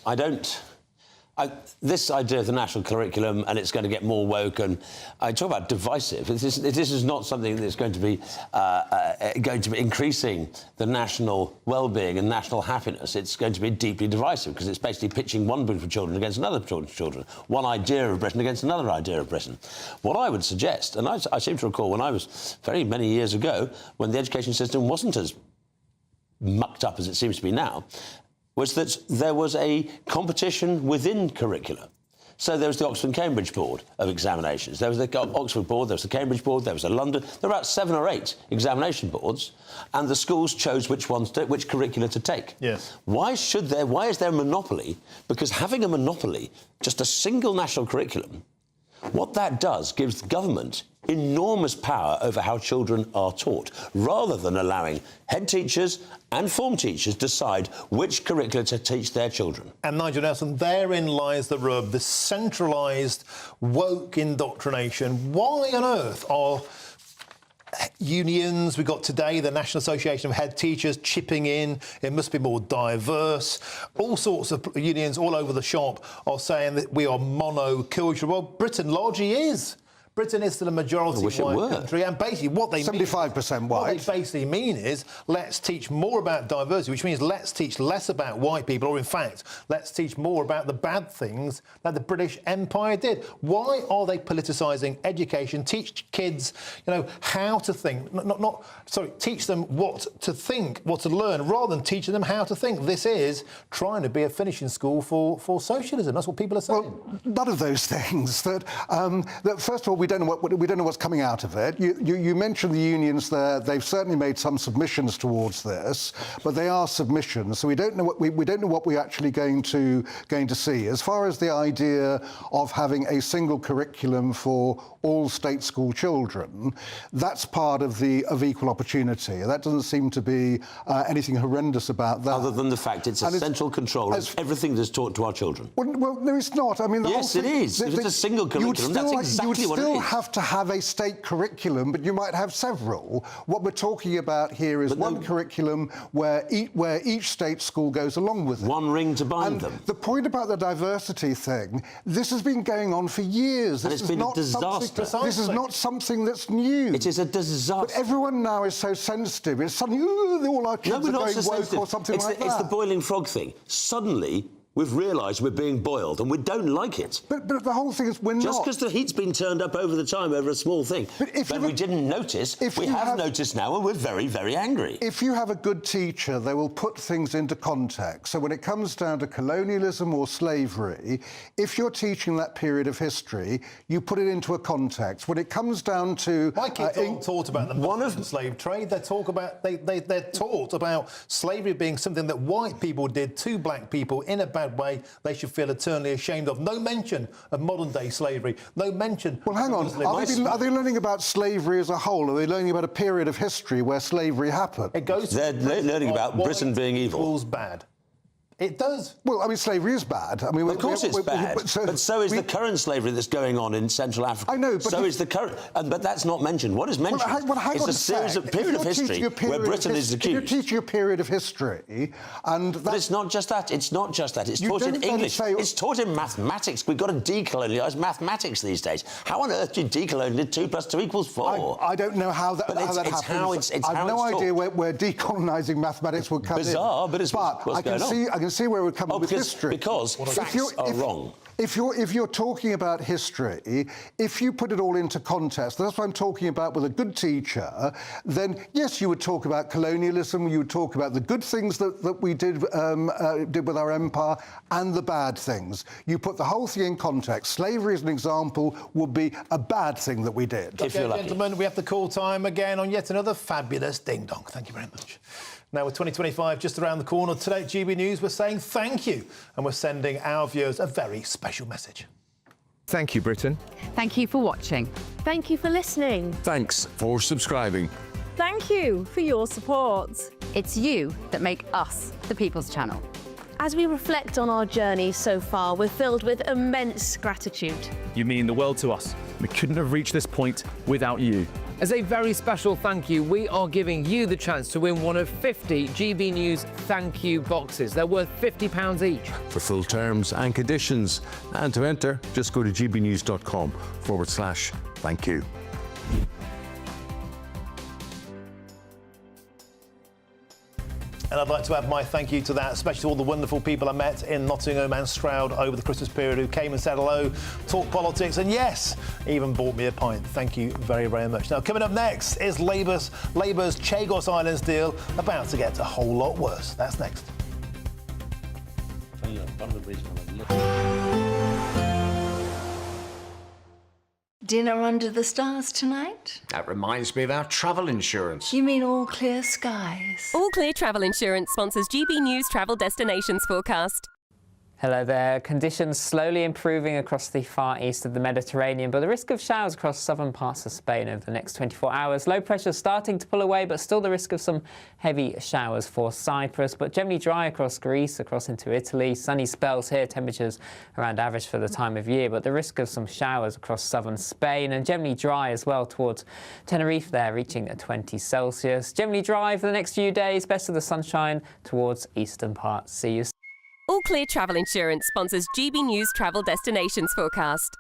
this idea of the national curriculum and it's going to get more woke, and I talk about divisive. This is not something that's going to be increasing the national well-being and national happiness. It's going to be deeply divisive because it's basically pitching one group of children against another group of children, one idea of Britain against another idea of Britain. What I would suggest, and I seem to recall when I was very many years ago, when the education system wasn't as mucked up as it seems to be now, was that there was a competition within curricula. So there was the Oxford and Cambridge Board of Examinations. There was the Oxford Board, there was the Cambridge Board, there was a London. There were about 7 or 8 examination boards, and the schools chose which curricula to take. Yes. Why is there a monopoly? Because having a monopoly, just a single national curriculum, what that does gives the government enormous power over how children are taught, rather than allowing head teachers and form teachers decide which curricula to teach their children. And Nigel Nelson, therein lies the rub, the centralised woke indoctrination. Why on earth are unions, we've got today the National Association of Head Teachers chipping in, it must be more diverse. All sorts of unions all over the shop are saying that we are monocultural. Well, Britain largely is. Britain is still a majority white country, and basically what they 75% white. What they basically mean is let's teach more about diversity, which means let's teach less about white people, or in fact, let's teach more about the bad things that the British Empire did. Why are they politicising education? Teach kids, how to think. Teach them what to think, what to learn, rather than teaching them how to think. This is trying to be a finishing school for socialism. That's what people are saying. Well, none of those things. That first of all, we don't know what's coming out of it. You mentioned the unions there. They've certainly made some submissions towards this, but they are submissions, so we don't know what we're actually going to see. As far as the idea of having a single curriculum for all state school children, that's part of equal opportunity. That doesn't seem to be anything horrendous about that. Other than the fact it's a central control of everything that's taught to our children. Well, no, it's not. I mean, yes, it is. If it's a single curriculum, that's exactly what it is. You have to have a state curriculum, but you might have several. What we're talking about here is one curriculum where each state school goes along with it. One ring to bind them. The point about the diversity thing, this has been going on for years. And it's been a disaster. This is not something that's new. It is a disaster. But everyone now is so sensitive. It's suddenly, all our kids are going woke or something like that. It's the boiling frog thing. Suddenly, we've realised we're being boiled and we don't like it. But the whole thing is we're not... Just because the heat's been turned up over the time over a small thing, but we didn't notice, we have noticed now and we're very, very angry. If you have a good teacher, they will put things into context. So when it comes down to colonialism or slavery, if you're teaching that period of history, you put it into a context. When it comes down to... My kids aren't taught about the slave trade. They're taught about slavery being something that white people did to black people in a bad way they should feel eternally ashamed of. No mention of modern-day slavery. No mention... Well, hang on. Are they learning about slavery as a whole? Are they learning about a period of history where slavery happened? They're learning about Britain being evil. Equals bad. It does. Well, I mean, slavery is bad. I mean, of course it's bad, but so is the current slavery that's going on in Central Africa. I know, but... So is the current... but that's not mentioned. What is mentioned is a series of period of history where Britain is accused. You're teaching a period of history, and... But it's not just that. It's not just that. It's taught in English. It's taught in mathematics. We've got to decolonialise mathematics these days. How on earth do you decolonialise 2 + 2 = 4? I don't know how that happens. I have no idea where decolonising mathematics would come in. Bizarre, but it's what's going on. I can see where it would come with history. Because facts are wrong. If you're talking about history, if you put it all into context, that's what I'm talking about with a good teacher, then yes, you would talk about colonialism, you would talk about the good things that we did with our empire and the bad things. You put the whole thing in context. Slavery, as an example, would be a bad thing that we did. OK, gentlemen, we have the call time again on yet another fabulous ding-dong. Thank you very much. Now, with 2025 just around the corner, today at GB News, we're saying thank you, and we're sending our viewers a very special message. Thank you, Britain. Thank you for watching. Thank you for listening. Thanks for subscribing. Thank you for your support. It's you that make us the People's Channel. As we reflect on our journey so far, we're filled with immense gratitude. You mean the world to us. We couldn't have reached this point without you. As a very special thank you, we are giving you the chance to win one of 50 GB News thank you boxes. They're worth £50 each. For full terms and conditions, and to enter, just go to gbnews.com/thank you. And I'd like to add my thank you to that, especially to all the wonderful people I met in Nottingham and Stroud over the Christmas period who came and said hello, talked politics, and yes, even bought me a pint. Thank you very, very much. Now, coming up next is Labour's Chagos Islands deal about to get a whole lot worse. That's next. Dinner under the stars tonight? That reminds me of our travel insurance. You mean All Clear Skies? All Clear Travel Insurance sponsors GB News Travel Destinations Forecast. Hello there. Conditions slowly improving across the far east of the Mediterranean, but the risk of showers across southern parts of Spain over the next 24 hours. Low pressure starting to pull away, but still the risk of some heavy showers for Cyprus, but generally dry across Greece, across into Italy. Sunny spells here, temperatures around average for the time of year, but the risk of some showers across southern Spain, and generally dry as well towards Tenerife there, reaching 20 Celsius. Generally dry for the next few days, best of the sunshine towards eastern parts. See you. All Clear Travel Insurance sponsors GB News Travel Destinations Forecast.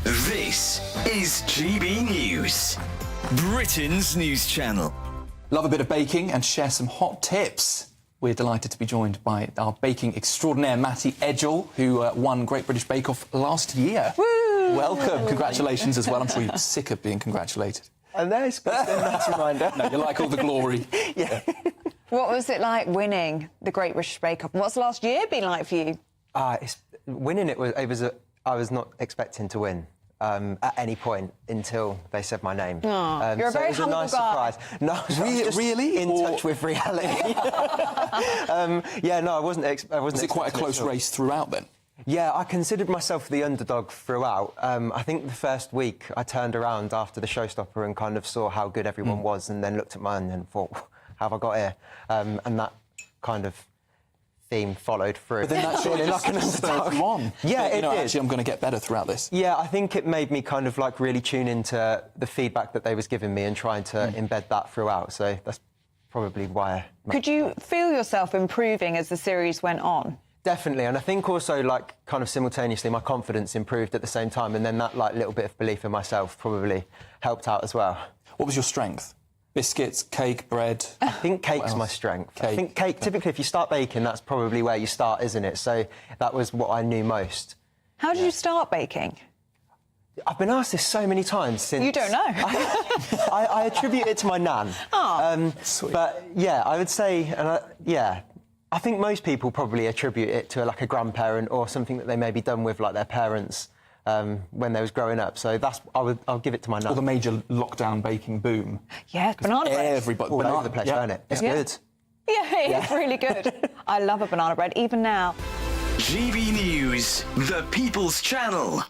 This is GB News, Britain's news channel. Love a bit of baking and share some hot tips. We're delighted to be joined by our baking extraordinaire, Matty Edgell, who won Great British Bake Off last year. Woo! Welcome. Congratulations as well. I'm sure you're sick of being congratulated. And there's a nice reminder. No, you like all the glory. Yeah. What was it like winning the Great British Bake Off? What's last year been like for you? Winning I was not expecting to win at any point until they said my name. You're a very humble nice guy. Surprise. No, really? In touch with reality. Yeah, no, I wasn't. Was it quite a close race throughout then? Yeah, I considered myself the underdog throughout. I think the first week I turned around after the showstopper and kind of saw how good everyone was, and then looked at mine and thought, how have I got here? And that kind of theme followed through. But then that surely like an underdog. You on. Yeah, it did. Actually, I'm going to get better throughout this. Yeah, I think it made me kind of like really tune into the feedback that they was giving me and trying to embed that throughout. So that's probably why. Could you feel yourself improving as the series went on? Definitely, and I think also, like, kind of simultaneously, my confidence improved at the same time, and then that, like, little bit of belief in myself probably helped out as well. What was your strength? Biscuits, cake, bread. I think cake's my strength. I think cake, typically, if you start baking, that's probably where you start, isn't it? So that was what I knew most. How did you start baking? I've been asked this so many times since... You don't know? I attribute it to my nan. But, yeah, I would say... I think most people probably attribute it to, like, a grandparent or something that they maybe done with, like, their parents when they was growing up. So that's... I'll give it to my nan. Or the major lockdown baking boom. Yeah, banana bread. Everybody... All over the place, isn't it? It's good. Yeah, it's really good. I love a banana bread, even now. GB News, the People's Channel.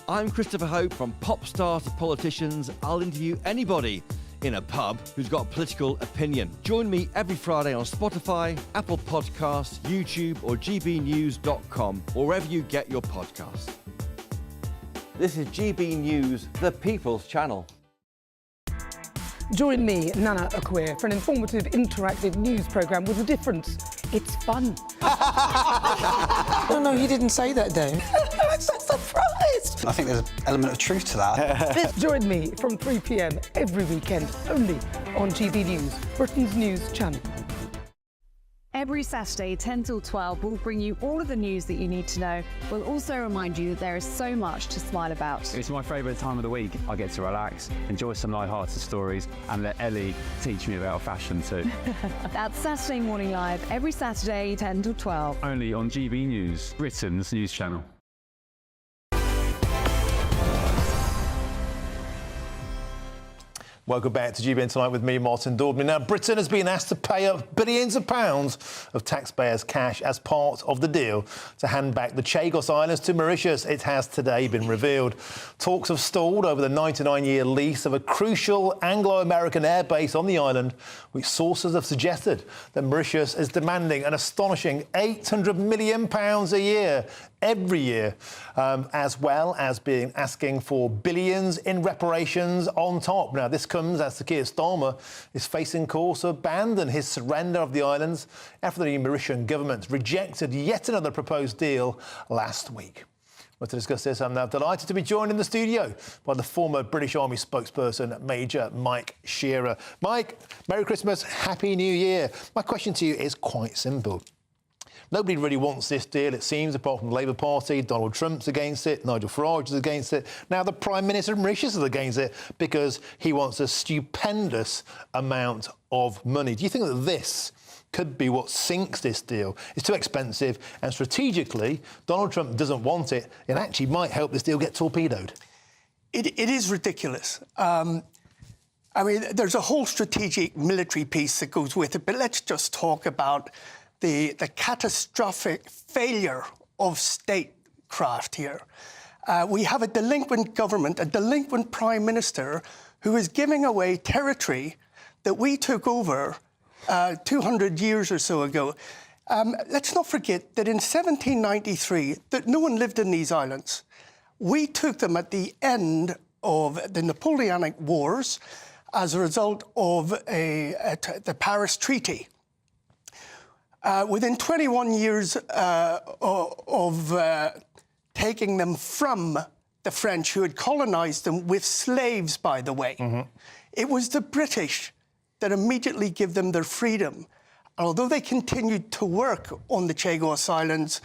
I'm Christopher Hope. From pop stars to politicians, I'll interview anybody in a pub who's got a political opinion. Join me every Friday on Spotify, Apple Podcasts, YouTube or gbnews.com, or wherever you get your podcasts. This is GB News, the People's Channel. Join me, Nana Akwe, for an informative, interactive news programme with a difference. It's fun. No, he didn't say that, Dave. I'm so surprised. I think there's an element of truth to that. Join me from 3 p.m. every weekend, only on GB News, Britain's news channel. Every Saturday, 10 till 12, we'll bring you all of the news that you need to know. We'll also remind you that there is so much to smile about. It's my favourite time of the week. I get to relax, enjoy some light-hearted stories, and let Ellie teach me about fashion too. That's Saturday Morning Live, every Saturday, 10 till 12. Only on GB News, Britain's news channel. Welcome back to GBN Tonight with me, Martin Daubney. Now, Britain has been asked to pay up billions of pounds of taxpayers' cash as part of the deal to hand back the Chagos Islands to Mauritius. It has today been revealed. Talks have stalled over the 99-year lease of a crucial Anglo-American airbase on the island, which sources have suggested that Mauritius is demanding an astonishing £800 million a year every year, as well as asking for billions in reparations on top. Now, this comes as Sir Keir Starmer is facing calls to abandon his surrender of the islands after the Mauritian government rejected yet another proposed deal last week. Well, to discuss this, I'm now delighted to be joined in the studio by the former British Army spokesperson, Major Mike Shearer. Mike, Merry Christmas, Happy New Year. My question to you is quite simple. Nobody really wants this deal, it seems, apart from the Labour Party. Donald Trump's against it, Nigel Farage is against it. Now the Prime Minister of Mauritius is against it because he wants a stupendous amount of money. Do you think that this could be what sinks this deal? It's too expensive, and strategically, Donald Trump doesn't want it. It actually might help this deal get torpedoed. It is ridiculous. I mean, there's a whole strategic military piece that goes with it, but let's just talk about the catastrophic failure of statecraft here. We have a delinquent government, a delinquent prime minister who is giving away territory that we took over 200 years or so ago. Let's not forget that in 1793, that no one lived in these islands. We took them at the end of the Napoleonic Wars as a result of the Paris Treaty. Within 21 years of taking them from the French, who had colonised them with slaves, by the way, it was the British that immediately gave them their freedom. And although they continued to work on the Chagos Islands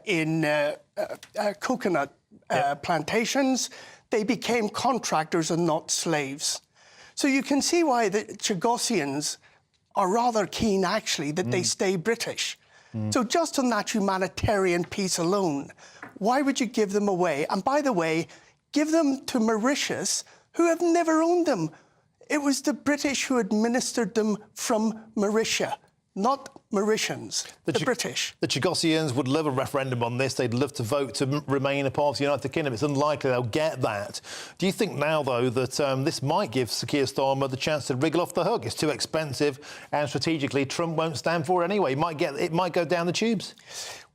in coconut plantations, they became contractors and not slaves. So you can see why the Chagosians are rather keen, actually, that they stay British. So just on that humanitarian piece alone, why would you give them away? And by the way, give them to Mauritius, who have never owned them. It was the British who administered them from Mauritius, not Mauritians, the British. The Chagosians would love a referendum on this. They'd love to vote to remain a part of the United Kingdom. It's unlikely they'll get that. Do you think now, though, that this might give Sir Keir Starmer the chance to wriggle off the hook? It's too expensive, and strategically, Trump won't stand for it anyway. It might go down the tubes.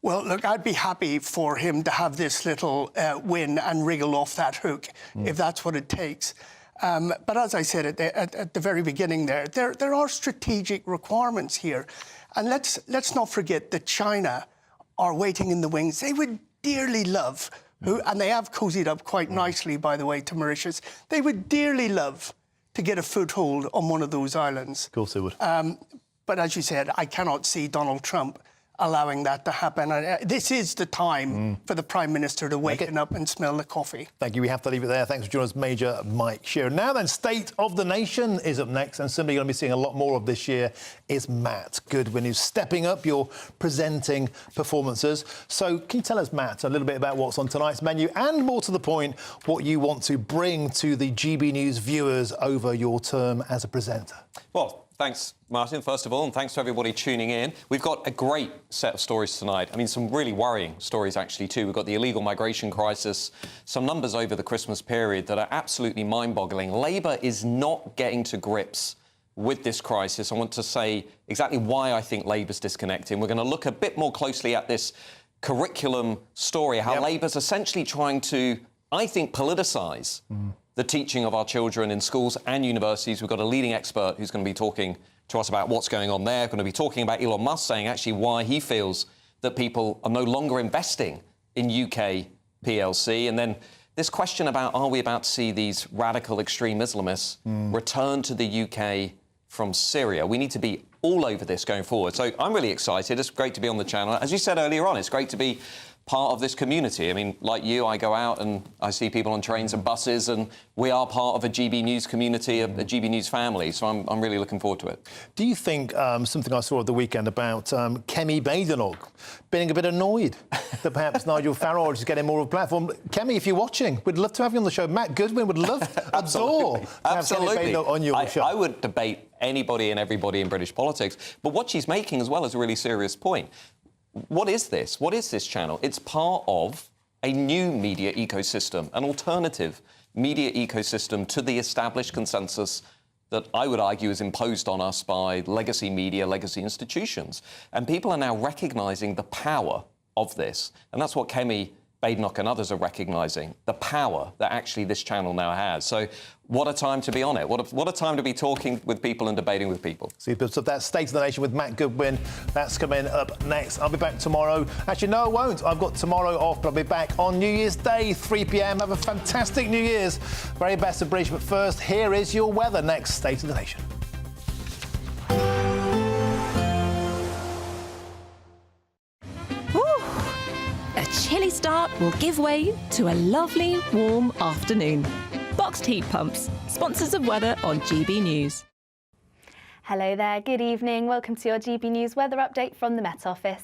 Well, look, I'd be happy for him to have this little win and wriggle off that hook, if that's what it takes. But as I said at the very beginning there are strategic requirements here. And let's not forget that China are waiting in the wings. They would dearly love and they have cozied up quite nicely, by the way, to Mauritius. They would dearly love to get a foothold on one of those islands. Of course they would. But as you said, I cannot see Donald Trump allowing that to happen. This is the time for the Prime Minister to waken up and smell the coffee. Thank you. We have to leave it there. Thanks for joining us, Major Mike Shearer. Now then, State of the Nation is up next, and somebody you're going to be seeing a lot more of this year is Matt Goodwin, who's stepping up your presenting performances. So can you tell us, Matt, a little bit about what's on tonight's menu and, more to the point, what you want to bring to the GB News viewers over your term as a presenter? Well, thanks, Martin, first of all, and thanks to everybody tuning in. We've got a great set of stories tonight. I mean, some really worrying stories, actually, too. We've got the illegal migration crisis, some numbers over the Christmas period that are absolutely mind-boggling. Labour is not getting to grips with this crisis. I want to say exactly why I think Labour's disconnecting. We're going to look a bit more closely at this curriculum story, how Labour's essentially trying to, I think, politicise the teaching of our children in schools and universities. We've got a leading expert who's going to be talking to us about what's going on there. We're going to be talking about Elon Musk saying actually why he feels that people are no longer investing in UK PLC. And then this question about, are we about to see these radical extreme Islamists return to the UK from Syria? We need to be all over this going forward. So I'm really excited. It's great to be on the channel. As you said earlier on, it's great to be part of this community. I mean, like you, I go out and I see people on trains and buses, and we are part of a GB News community, a GB News family, so I'm really looking forward to it. Do you think something I saw at the weekend about Kemi Badenoch being a bit annoyed that perhaps Nigel Farage is getting more of a platform? Kemi, if you're watching, we'd love to have you on the show. Matt Goodwin would love, adore to have Kemi Badenoch on your show. I would debate anybody and everybody in British politics, but what she's making as well is a really serious point. What is this? What is this channel? It's part of a new media ecosystem, an alternative media ecosystem to the established consensus that I would argue is imposed on us by legacy media, legacy institutions. And people are now recognising the power of this. And that's what Kemi Badenoch and others are recognising, the power that actually this channel now has. So what a time to be on it. What a time to be talking with people and debating with people. Super. So that's State of the Nation with Matt Goodwin. That's coming up next. I'll be back tomorrow. Actually, no, I won't. I've got tomorrow off, but I'll be back on New Year's Day, 3 p.m. Have a fantastic New Year's. Very best of British. But first, here is your weather. Next, State of the Nation. A chilly start will give way to a lovely, warm afternoon. Boxed heat pumps, sponsors of weather on GB News. Hello there, good evening. Welcome to your GB News weather update from the Met Office.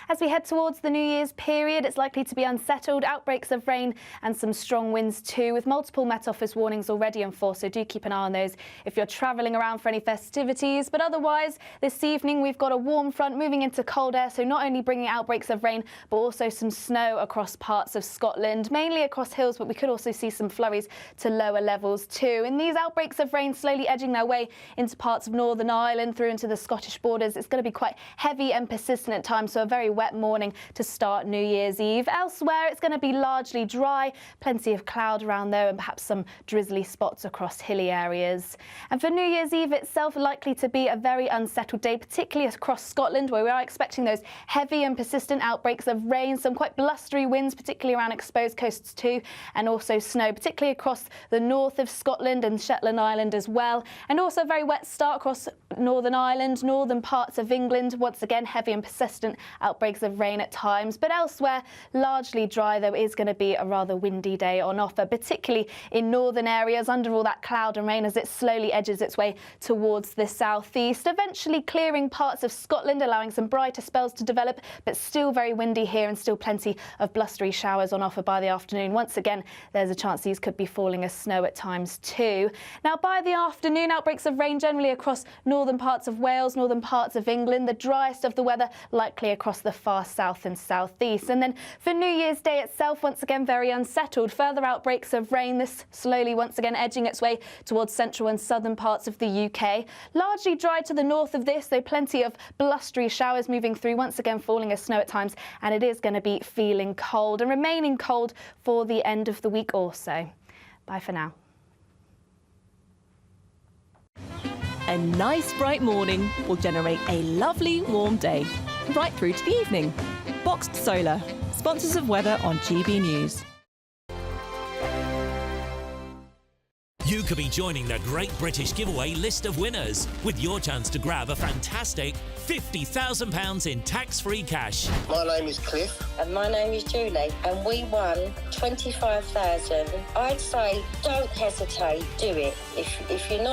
As we head towards the New Year's period, it's likely to be unsettled, outbreaks of rain and some strong winds too, with multiple Met Office warnings already in force, so do keep an eye on those if you're travelling around for any festivities. But otherwise, this evening we've got a warm front moving into cold air, so not only bringing outbreaks of rain, but also some snow across parts of Scotland, mainly across hills, but we could also see some flurries to lower levels too. And these outbreaks of rain slowly edging their way into parts of Northern Ireland, through into the Scottish borders. It's going to be quite heavy and persistent at times, so a very wet morning to start New Year's Eve. Elsewhere, it's going to be largely dry, plenty of cloud around there and perhaps some drizzly spots across hilly areas. And for New Year's Eve itself, likely to be a very unsettled day, particularly across Scotland, where we are expecting those heavy and persistent outbreaks of rain, some quite blustery winds, particularly around exposed coasts too, and also snow, particularly across the north of Scotland and Shetland Island as well. And also a very wet start across Northern Ireland, northern parts of England. Once again, heavy and persistent outbreaks of rain at times, but elsewhere largely dry, though it is going to be a rather windy day on offer, particularly in northern areas under all that cloud and rain as it slowly edges its way towards the southeast, eventually clearing parts of Scotland, allowing some brighter spells to develop, but still very windy here and still plenty of blustery showers on offer by the afternoon. Once again, there's a chance these could be falling as snow at times too. Now by the afternoon, outbreaks of rain generally across northern parts of Wales, northern parts of England, the driest of the weather likely across the far south and southeast. And then for New Year's Day itself, once again very unsettled. Further outbreaks of rain, this slowly once again edging its way towards central and southern parts of the UK. Largely dry to the north of this, though plenty of blustery showers moving through, once again falling as snow at times, and it is going to be feeling cold and remaining cold for the end of the week also. Bye for now. A nice bright morning will generate a lovely warm day, right through to the evening. Boxed Solar, sponsors of weather on GB News. You could be joining the Great British Giveaway list of winners with your chance to grab a fantastic £50,000 in tax-free cash. My name is Cliff. And my name is Julie, and we won 25,000. I'd say don't hesitate, do it. If you're not